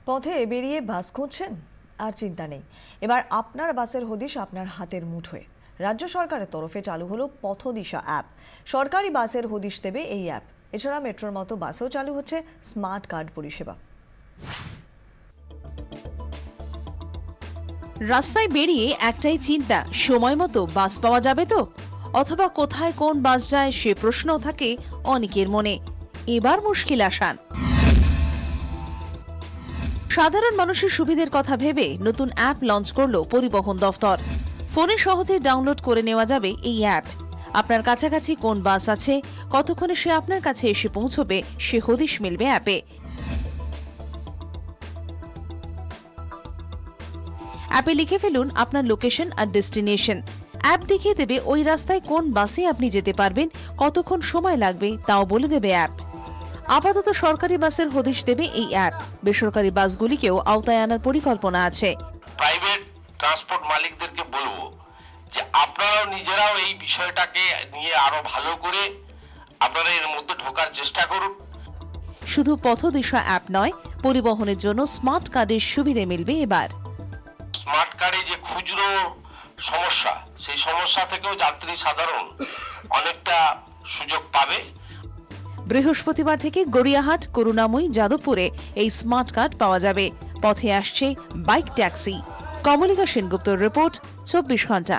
পথে বেরিয়ে বাস খুঁজছেন আর চিন্তা নেই, এবার আপনার বাসের হদিশ আপনার হাতের মুঠোয়। রাজ্য সরকারের তরফে চালু হলো পথদিশা অ্যাপ। সরকারি বাসের হদিশ দেবে এই অ্যাপ। এছাড়া মেট্রোর মতো বাসেও চালু হচ্ছে স্মার্ট কার্ড পরিষেবা। রাস্তায় বেরিয়ে একটাই চিন্তা, সময় মতো বাস পাওয়া যাবে তো, অথবা কোথায় কোন বাস যায় সে প্রশ্নও থাকে অনেকের মনে। এবার মুশকিল আসান। সাধারণ মানুষের সুবিধার কথা ভেবে নতুন অ্যাপ লঞ্চ করলো পরিবহন দফতর। ফোনে সহজে ডাউনলোড করে নেওয়া যাবে এই অ্যাপ। আপনার কাছাকাছি কোন বাস আছে, কতক্ষণে সে আপনার কাছে এসে পৌঁছবে, সে হদিশ মিলবে অ্যাপে। অ্যাপে লিখে ফেলুন আপনার লোকেশন আর ডেস্টিনেশন। অ্যাপ দেখিয়ে দেবে ওই রাস্তায় কোন বাসে আপনি যেতে পারবেন, কতক্ষণ সময় লাগবে তাও বলে দেবে অ্যাপ। আপাতত সরকারি বাসের হদিশ দেবে এই অ্যাপ। বেসরকারি বাসগুলিকেও আওতায় আনার পরিকল্পনা আছে। প্রাইভেট ট্রান্সপোর্ট মালিকদেরকে বলবো যে আপনারাও নিজেরাও এই বিষয়টাকে নিয়ে আরো ভালো করে আপনারা এর মধ্যে ঢোকার চেষ্টা করুন। শুধু পথদিশা অ্যাপ নয়, পরিবহনের জন্য স্মার্ট কার্ডের সুবিধা মিলবে এবার। স্মার্ট কার্ডে যে খুচরো সমস্যা, সেই সমস্যা থেকেও যাত্রী সাধারণ অনেকটা সুযোগ পাবে। বৃহস্পতিবার থেকে গড়িয়াহাট, করুণাময়ী, যাদবপুরে এই স্মার্ট কার্ড পাওয়া যাবে। পথে আসছে বাইক ট্যাক্সি। কমলিকা সেনগুপ্তর রিপোর্ট, 24 ঘন্টা।